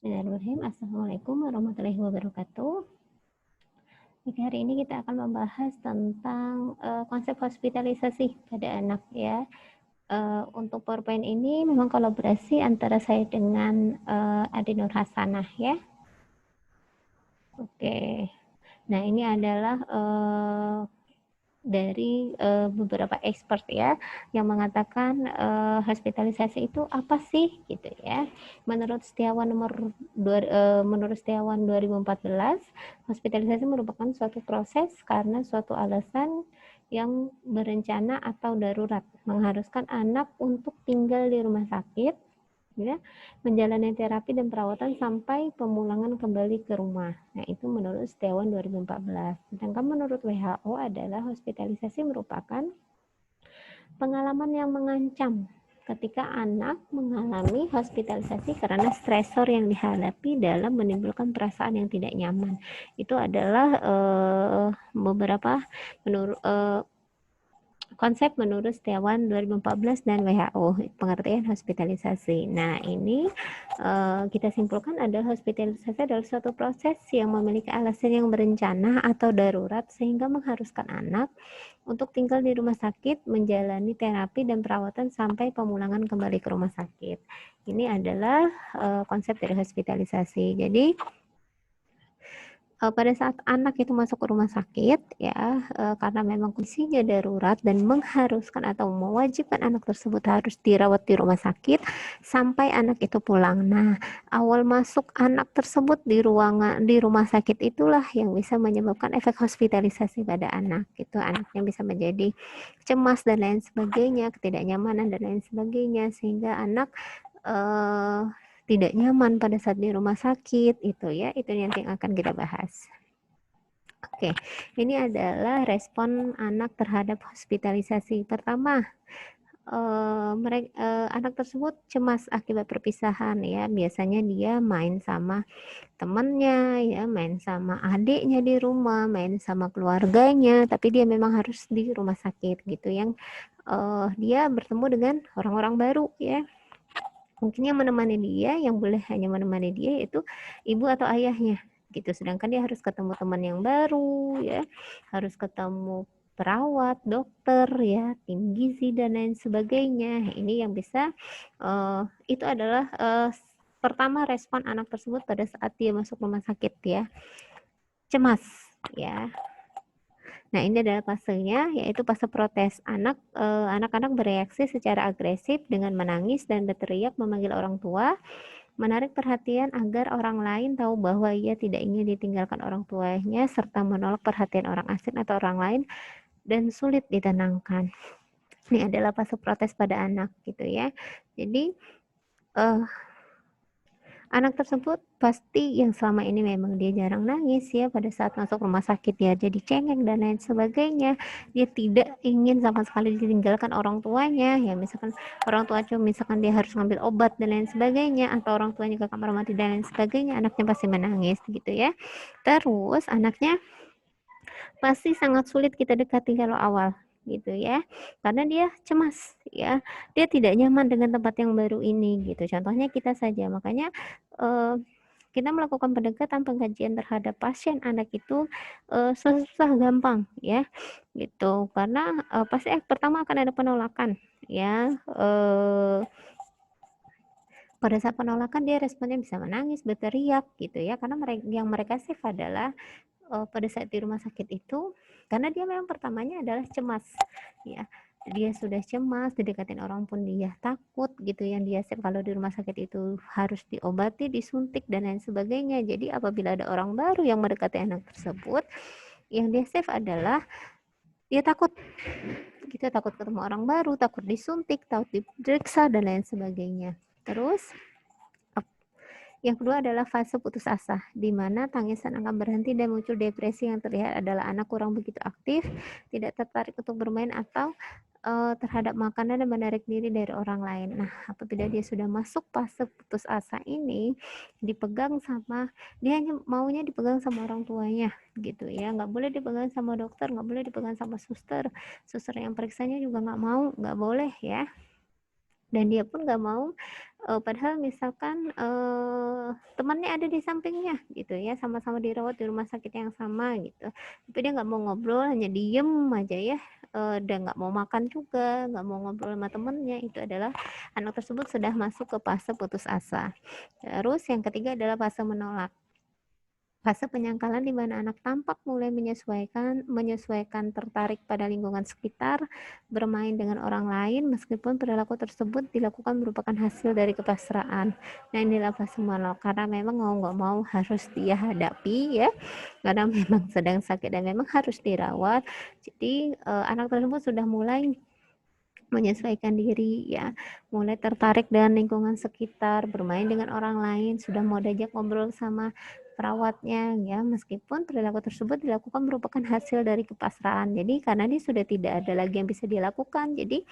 Bismillahirrahmanirrahim. Assalamualaikum warahmatullahi wabarakatuh. Oke, hari ini kita akan membahas tentang konsep hospitalisasi pada anak ya. Untuk PowerPoint ini memang kolaborasi antara saya dengan Adi Nur Hasanah ya. Oke. Nah, ini adalah dari beberapa expert ya yang mengatakan hospitalisasi itu apa sih gitu ya. Menurut Setiawan 2014, hospitalisasi merupakan suatu proses karena suatu alasan yang berencana atau darurat mengharuskan anak untuk tinggal di rumah sakit ya, menjalani terapi dan perawatan sampai pemulangan kembali ke rumah. Nah, itu menurut Setiawan 2014. Sedangkan menurut WHO adalah hospitalisasi merupakan pengalaman yang mengancam ketika anak mengalami hospitalisasi karena stresor yang dihadapi dalam menimbulkan perasaan yang tidak nyaman. Itu adalah beberapa menurut konsep menurut Setiawan 2014 dan WHO, pengertian hospitalisasi. Nah, ini kita simpulkan adalah hospitalisasi adalah suatu proses yang memiliki alasan yang berencana atau darurat sehingga mengharuskan anak untuk tinggal di rumah sakit, menjalani terapi dan perawatan sampai pemulangan kembali ke rumah sakit. Ini adalah konsep dari hospitalisasi. Jadi pada saat anak itu masuk ke rumah sakit ya, karena memang kondisinya darurat dan mengharuskan atau mewajibkan anak tersebut harus dirawat di rumah sakit sampai anak itu pulang. Nah, awal masuk anak tersebut di rumah sakit itulah yang bisa menyebabkan efek hospitalisasi pada anak. Itu anaknya bisa menjadi cemas dan lain sebagainya, ketidaknyamanan dan lain sebagainya, sehingga anak tidak nyaman pada saat di rumah sakit itu ya, itu yang akan kita bahas. Oke, ini adalah respon anak terhadap hospitalisasi. Pertama, anak tersebut cemas akibat perpisahan ya. Biasanya dia main sama temannya ya, main sama adiknya di rumah, main sama keluarganya, tapi dia memang harus di rumah sakit gitu, yang dia bertemu dengan orang-orang baru ya. Mungkin yang menemani dia, yang boleh hanya menemani dia itu ibu atau ayahnya gitu. Sedangkan dia harus ketemu teman yang baru ya, harus ketemu perawat, dokter ya, tim gizi dan lain sebagainya. Ini yang bisa itu adalah pertama respon anak tersebut pada saat dia masuk rumah sakit ya. Cemas ya. Nah, ini adalah fasenya, yaitu fase protes. Anak-anak bereaksi secara agresif dengan menangis dan berteriak memanggil orang tua, menarik perhatian agar orang lain tahu bahwa ia tidak ingin ditinggalkan orang tuanya, serta menolak perhatian orang asing atau orang lain, dan sulit ditenangkan. Ini adalah fase protes pada anak, gitu ya. Jadi, anak tersebut pasti yang selama ini memang dia jarang nangis ya, pada saat masuk rumah sakit dia jadi cengeng dan lain sebagainya, dia tidak ingin sama sekali ditinggalkan orang tuanya ya, misalkan orang tua misalkan dia harus ngambil obat dan lain sebagainya, atau orang tuanya ke kamar mandi dan lain sebagainya, anaknya pasti menangis gitu ya. Terus anaknya pasti sangat sulit kita dekati kalau awal gitu ya, karena dia cemas ya, dia tidak nyaman dengan tempat yang baru ini gitu. Contohnya kita saja, makanya kita melakukan pendekatan pengkajian terhadap pasien anak itu susah gampang ya gitu, karena pasti pertama akan ada penolakan ya. Pada saat penolakan dia responnya bisa menangis, berteriak gitu ya, karena mereka save adalah pada saat di rumah sakit itu, karena dia memang pertamanya adalah cemas ya, dia sudah cemas, didekatin orang pun dia takut gitu, yang dia save kalau di rumah sakit itu harus diobati, disuntik dan lain sebagainya. Jadi apabila ada orang baru yang mendekati anak tersebut, yang dia save adalah dia takut gitu, takut ketemu orang baru, takut disuntik, takut diperiksa dan lain sebagainya. Terus yang kedua adalah fase putus asa, di mana tangisan akan berhenti dan muncul depresi. Yang terlihat adalah anak kurang begitu aktif, tidak tertarik untuk bermain atau terhadap makanan dan menarik diri dari orang lain. Nah, apabila dia sudah masuk fase putus asa ini, dia hanya maunya dipegang sama orang tuanya gitu ya, nggak boleh dipegang sama dokter, nggak boleh dipegang sama suster yang periksanya juga nggak boleh ya, dan dia pun nggak mau padahal misalkan temannya ada di sampingnya gitu ya, sama-sama dirawat di rumah sakit yang sama gitu, tapi dia nggak mau ngobrol, hanya diem aja ya, dan nggak mau makan juga, nggak mau ngobrol sama temennya. Itu adalah anak tersebut sudah masuk ke fase putus asa. Terus yang ketiga adalah fase menolak. Fase penyangkalan di mana anak tampak mulai menyesuaikan tertarik pada lingkungan sekitar, bermain dengan orang lain meskipun perilaku tersebut dilakukan merupakan hasil dari kepasraan. Nah, inilah fase menolak, karena memang mau nggak mau harus dia hadapi ya, karena memang sedang sakit dan memang harus dirawat. Jadi anak tersebut sudah mulai menyesuaikan diri ya, mulai tertarik dengan lingkungan sekitar, bermain dengan orang lain, sudah mau diajak ngobrol sama perawatnya ya, meskipun perilaku tersebut dilakukan merupakan hasil dari kepasrahan. Jadi karena dia sudah tidak ada lagi yang bisa dilakukan, jadi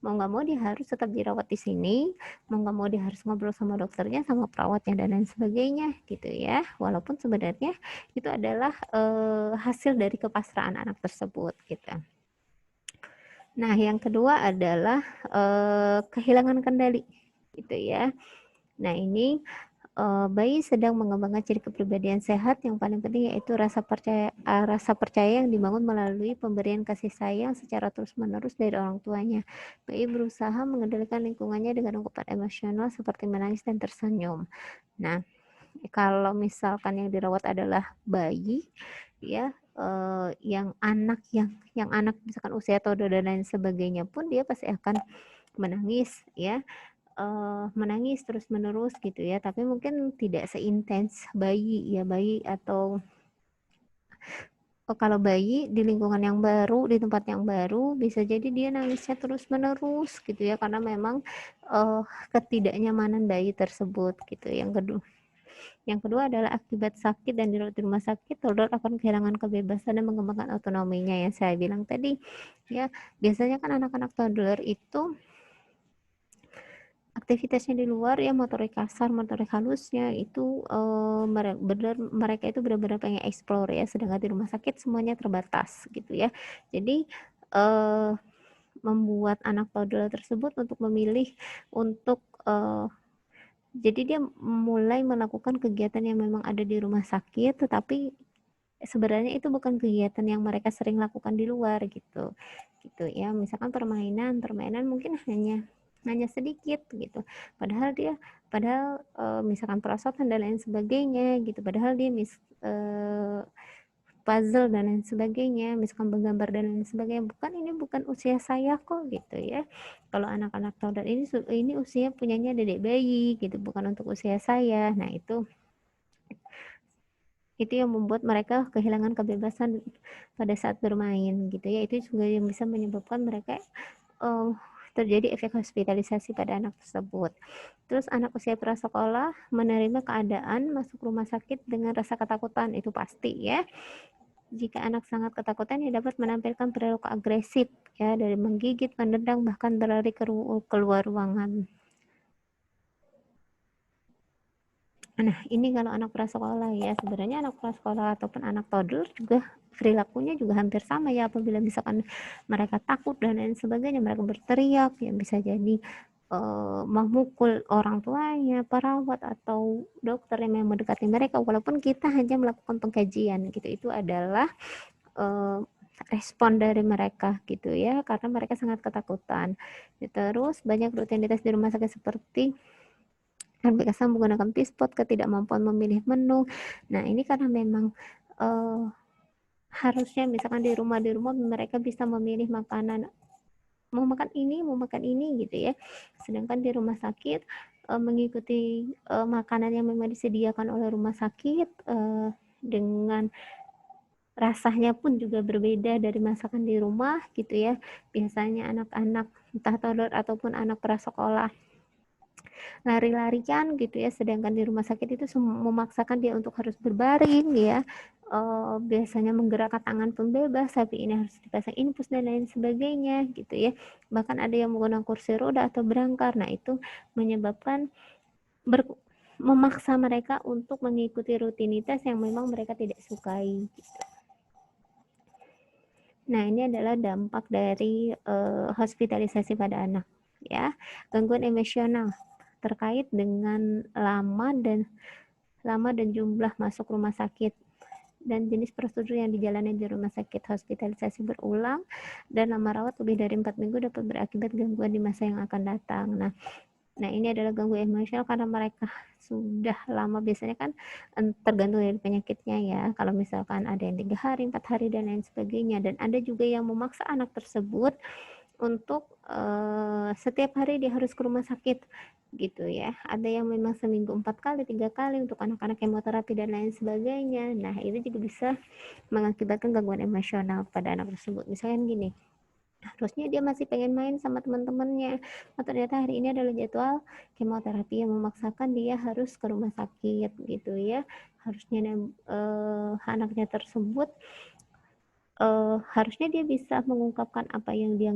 mau nggak mau dia harus tetap dirawat di sini, mau nggak mau dia harus ngobrol sama dokternya, sama perawatnya dan lain sebagainya gitu ya, walaupun sebenarnya itu adalah hasil dari kepasrahan anak tersebut gitu. Nah, yang kedua adalah kehilangan kendali, gitu ya. Nah, ini bayi sedang mengembangkan ciri kepribadian sehat. Yang paling penting yaitu rasa percaya yang dibangun melalui pemberian kasih sayang secara terus-menerus dari orang tuanya. Bayi berusaha mengendalikan lingkungannya dengan ungkapan emosional seperti menangis dan tersenyum. Nah, kalau misalkan yang dirawat adalah bayi, ya yang anak misalkan usia toddler dan lain sebagainya pun dia pasti akan menangis ya, menangis terus menerus gitu ya, tapi mungkin tidak seintens bayi ya, bayi atau kalau bayi di lingkungan yang baru, di tempat yang baru, bisa jadi dia nangisnya terus menerus gitu ya, karena memang ketidaknyamanan bayi tersebut gitu. Yang kedua adalah akibat sakit dan dirawat di rumah sakit, toddler akan kehilangan kebebasan dan mengembangkan otonominya yang saya bilang tadi. Ya, biasanya kan anak-anak toddler itu aktivitasnya di luar ya, motorik kasar, motorik halusnya itu mereka itu benar-benar pengen explore ya, sedangkan di rumah sakit semuanya terbatas gitu ya. Jadi membuat anak toddler tersebut untuk memilih untuk jadi dia mulai melakukan kegiatan yang memang ada di rumah sakit, tetapi sebenarnya itu bukan kegiatan yang mereka sering lakukan di luar gitu gitu ya. Misalkan permainan mungkin hanya sedikit gitu, padahal misalkan perosotan dan lain sebagainya gitu, padahal dia puzzle dan lain sebagainya, misalkan menggambar dan lain sebagainya, ini bukan usia saya kok gitu ya. Kalau anak-anak toddler ini usia punyanya dedek bayi gitu, bukan untuk usia saya. Nah, itu yang membuat mereka kehilangan kebebasan pada saat bermain gitu ya. Itu juga yang bisa menyebabkan mereka terjadi efek hospitalisasi pada anak tersebut. Terus anak usia prasekolah menerima keadaan masuk rumah sakit dengan rasa ketakutan, itu pasti ya. Jika anak sangat ketakutan, ia dapat menampilkan perilaku agresif ya, dari menggigit, menendang, bahkan berlari keluar ruangan. Nah, ini kalau anak prasekolah ya. Sebenarnya anak prasekolah ataupun anak toddler juga perilakunya juga hampir sama ya. Apabila misalkan mereka takut dan lain sebagainya, mereka berteriak, ya bisa jadi memukul orang tuanya, perawat atau dokter yang mendekati mereka, walaupun kita hanya melakukan pengkajian gitu. Itu adalah respon dari mereka gitu ya, karena mereka sangat ketakutan. Terus banyak rutinitas di rumah sakit seperti kesan menggunakan pispot, ketidakmampuan memilih menu. Nah, ini karena memang harusnya misalkan di rumah mereka bisa memilih makanan, mau makan ini gitu ya. Sedangkan di rumah sakit mengikuti makanan yang memang disediakan oleh rumah sakit dengan rasanya pun juga berbeda dari masakan di rumah gitu ya. Biasanya anak-anak entah toddler ataupun anak prasekolah lari-larian gitu ya, sedangkan di rumah sakit itu memaksakan dia untuk harus berbaring ya, biasanya menggerakkan tangan pun bebas, tapi ini harus dipasang infus dan lain sebagainya gitu ya. Bahkan ada yang menggunakan kursi roda atau berangkar. Nah, itu menyebabkan memaksa mereka untuk mengikuti rutinitas yang memang mereka tidak sukai gitu. Nah, ini adalah dampak dari hospitalisasi pada anak ya. Gangguan emosional. terkait dengan lama dan jumlah masuk rumah sakit dan jenis prosedur yang dijalani di rumah sakit. Hospitalisasi berulang dan lama rawat lebih dari 4 minggu dapat berakibat gangguan di masa yang akan datang. Nah ini adalah gangguan emosional karena mereka sudah lama, biasanya kan tergantung dari penyakitnya ya. Kalau misalkan ada yang 3 hari, 4 hari dan lain sebagainya. Dan ada juga yang memaksa anak tersebut untuk setiap hari dia harus ke rumah sakit gitu ya. Ada yang memang seminggu 4 kali, 3 kali untuk anak-anak kemoterapi dan lain sebagainya. Nah itu juga bisa mengakibatkan gangguan emosional pada anak tersebut. Misalkan gini, harusnya dia masih pengen main sama teman-temannya, ternyata hari ini adalah jadwal kemoterapi yang memaksakan dia harus ke rumah sakit gitu ya. Harusnya anaknya tersebut harusnya dia bisa mengungkapkan apa yang dia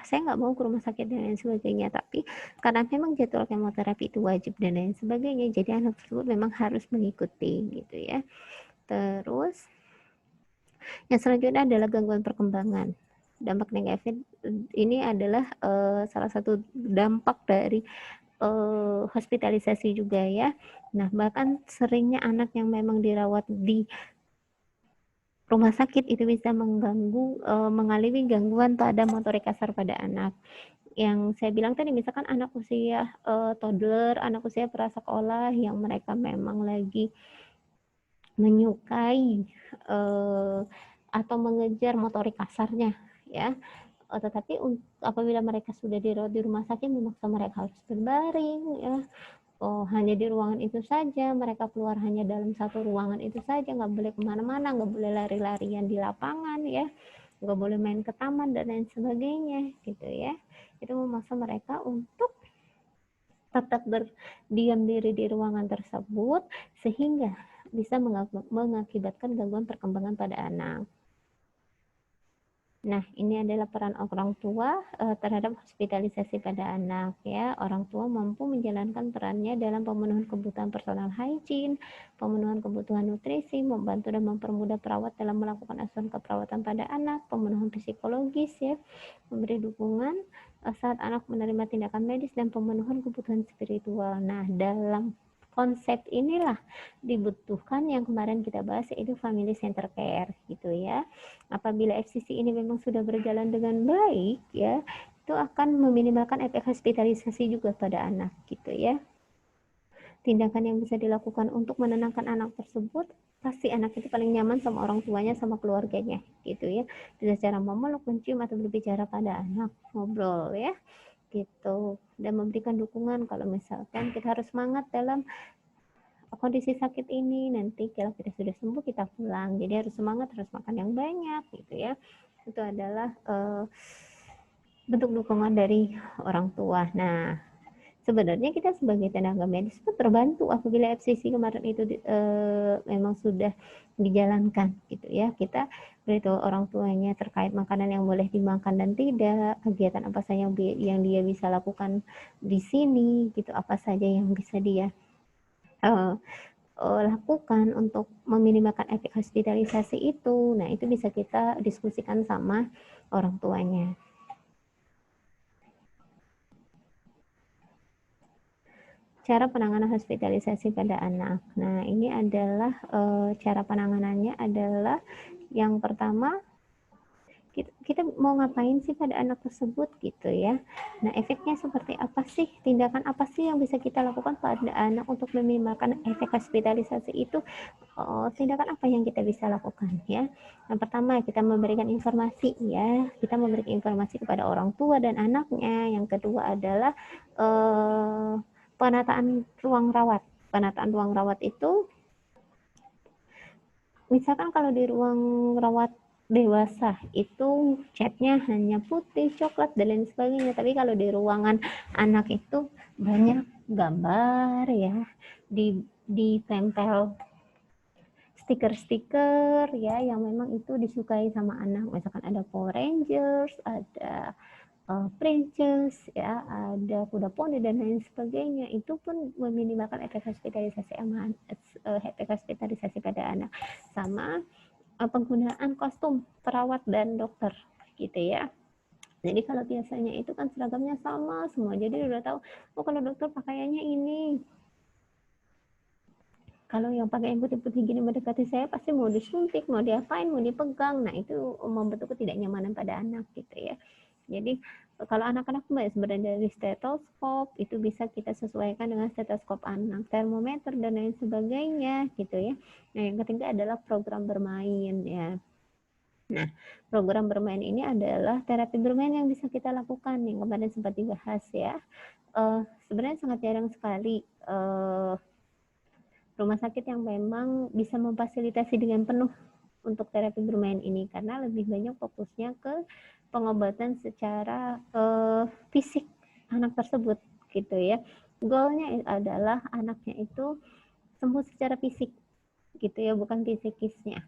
saya nggak mau ke rumah sakit dan lain sebagainya, tapi karena memang jadwal kemoterapi itu wajib dan lain sebagainya, jadi anak tersebut memang harus mengikuti gitu ya. Terus yang selanjutnya adalah gangguan perkembangan. Dampak negatif ini adalah salah satu dampak dari hospitalisasi juga ya. Nah bahkan seringnya anak yang memang dirawat di rumah sakit itu bisa mengalami gangguan pada motorik kasar pada anak. Yang saya bilang tadi, misalkan anak usia toddler, anak usia prasekolah yang mereka memang lagi menyukai atau mengejar motorik kasarnya ya. Tetapi apabila mereka sudah dirawat di rumah sakit, memaksa mereka harus berbaring ya. Hanya di ruangan itu saja, mereka keluar hanya dalam satu ruangan itu saja, nggak boleh kemana-mana, nggak boleh lari-larian di lapangan ya, nggak boleh main ke taman dan lain sebagainya gitu ya. Itu memaksa mereka untuk tetap berdiam diri di ruangan tersebut sehingga bisa mengakibatkan gangguan perkembangan pada anak. Nah, ini adalah peran orang tua terhadap hospitalisasi pada anak ya. Orang tua mampu menjalankan perannya dalam pemenuhan kebutuhan personal hygiene, pemenuhan kebutuhan nutrisi, membantu dan mempermudah perawat dalam melakukan asuhan keperawatan pada anak, pemenuhan psikologis ya, memberi dukungan saat anak menerima tindakan medis dan pemenuhan kebutuhan spiritual. Nah, dalam konsep inilah dibutuhkan yang kemarin kita bahas, yaitu family center care gitu ya. Apabila FCC ini memang sudah berjalan dengan baik ya, itu akan meminimalkan efek hospitalisasi juga pada anak gitu ya. Tindakan yang bisa dilakukan untuk menenangkan anak tersebut, pasti anak itu paling nyaman sama orang tuanya, sama keluarganya gitu ya. Dengan cara memeluk, mencium atau berbicara pada anak, ngobrol ya gitu, dan memberikan dukungan kalau misalkan kita harus semangat dalam kondisi sakit ini, nanti kalau kita sudah sembuh kita pulang, jadi harus semangat, harus makan yang banyak gitu ya. Itu adalah bentuk dukungan dari orang tua. Nah sebenarnya kita sebagai tenaga medis pun terbantu apabila FCC kemarin itu memang sudah dijalankan gitu ya. Kita beritahu orang tuanya terkait makanan yang boleh dimakan dan tidak, kegiatan apa saja yang dia bisa lakukan di sini gitu, apa saja yang bisa dia lakukan untuk meminimalkan efek hospitalisasi itu. Nah itu bisa kita diskusikan sama orang tuanya. Cara penanganan hospitalisasi pada anak. Nah, ini adalah cara penanganannya adalah yang pertama, kita mau ngapain sih pada anak tersebut gitu ya. Nah, efeknya seperti apa sih? Tindakan apa sih yang bisa kita lakukan pada anak untuk meminimalkan efek hospitalisasi itu? Tindakan apa yang kita bisa lakukan ya? Yang pertama, kita memberikan informasi ya. Kita memberikan informasi kepada orang tua dan anaknya. Yang kedua adalah penataan ruang rawat. Penataan ruang rawat itu, misalkan kalau di ruang rawat dewasa itu catnya hanya putih, coklat dan lain sebagainya, tapi kalau di ruangan anak itu banyak gambar ya, ditempel stiker-stiker ya yang memang itu disukai sama anak. Misalkan ada Power Rangers, ada Princess ya, ada kuda poni dan lain sebagainya. Itu pun meminimalkan efek hospitalisasi pada anak. Sama penggunaan kostum perawat dan dokter gitu ya. Jadi kalau biasanya itu kan seragamnya sama semua, jadi udah tahu, oh kalau dokter pakaiannya ini, kalau yang pakai yang putih-putih gini mendekati saya pasti mau disuntik, mau diapain, mau dipegang. Nah itu membentuk ketidaknyamanan pada anak gitu ya. Jadi kalau anak-anak mulai sebenarnya dari stetoskop itu bisa kita sesuaikan dengan stetoskop anak, termometer dan lain sebagainya gitu ya. Nah yang ketiga adalah program bermain ya. Nah program bermain ini adalah terapi bermain yang bisa kita lakukan yang kemarin sempat dibahas ya. Sebenarnya sangat jarang sekali rumah sakit yang memang bisa memfasilitasi dengan penuh untuk terapi bermain ini karena lebih banyak fokusnya ke pengobatan secara fisik anak tersebut gitu ya. Goalnya adalah anaknya itu sembuh secara fisik gitu ya, bukan fisikisnya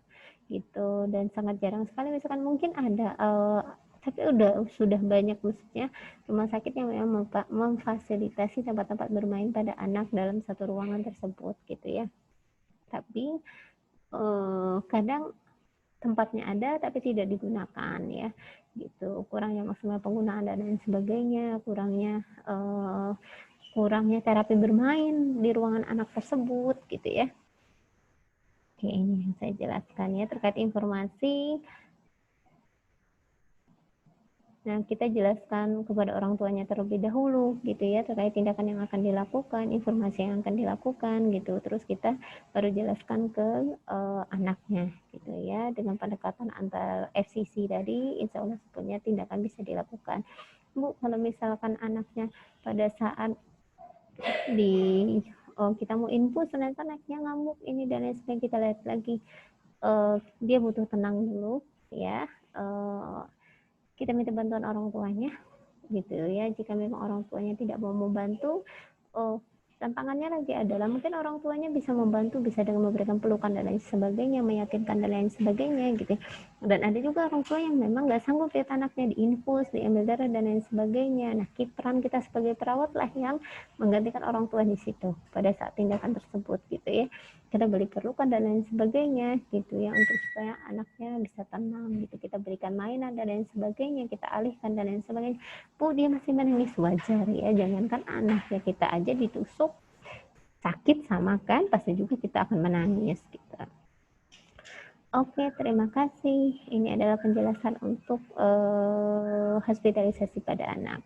gitu. Dan sangat jarang sekali misalkan mungkin ada tapi sudah banyak maksudnya rumah sakit yang memang memfasilitasi tempat-tempat bermain pada anak dalam satu ruangan tersebut gitu ya. Tapi kadang tempatnya ada tapi tidak digunakan ya gitu, kurangnya maksimal penggunaan dan lain sebagainya, kurangnya terapi bermain di ruangan anak tersebut gitu ya. Oke, ini yang saya jelaskan ya terkait informasi. Nah, kita jelaskan kepada orang tuanya terlebih dahulu gitu ya terkait tindakan yang akan dilakukan, informasi yang akan dilakukan gitu. Terus kita baru jelaskan ke anaknya gitu ya dengan pendekatan antar FCC tadi, insya Allah punya tindakan bisa dilakukan. Bu, kalau misalkan anaknya pada saat kita mau infus ternyata anaknya ngamuk ini dan lain sebagainya, kita lihat lagi dia butuh tenang dulu ya. Kita minta bantuan orang tuanya gitu ya. Jika memang orang tuanya tidak mau membantu, tantangannya lagi adalah mungkin orang tuanya bisa membantu, bisa dengan memberikan pelukan dan lain sebagainya, meyakinkan dan lain sebagainya gitu. Dan ada juga orang tua yang memang nggak sanggup lihat anaknya diinfus, diambil darah dan lain sebagainya. Nah, peran kita sebagai perawat lah yang menggantikan orang tua di situ pada saat tindakan tersebut gitu ya. Kita beri pelukan dan lain sebagainya gitu ya untuk supaya anaknya bisa tenang gitu. Kita berikan mainan dan lain sebagainya, kita alihkan dan lain sebagainya. Bu, dia masih menangis, wajar ya, jangankan anak ya, kita aja ditusuk sakit sama kan pasti juga kita akan menangis gitu. Oke, terima kasih. Ini adalah penjelasan untuk hospitalisasi pada anak.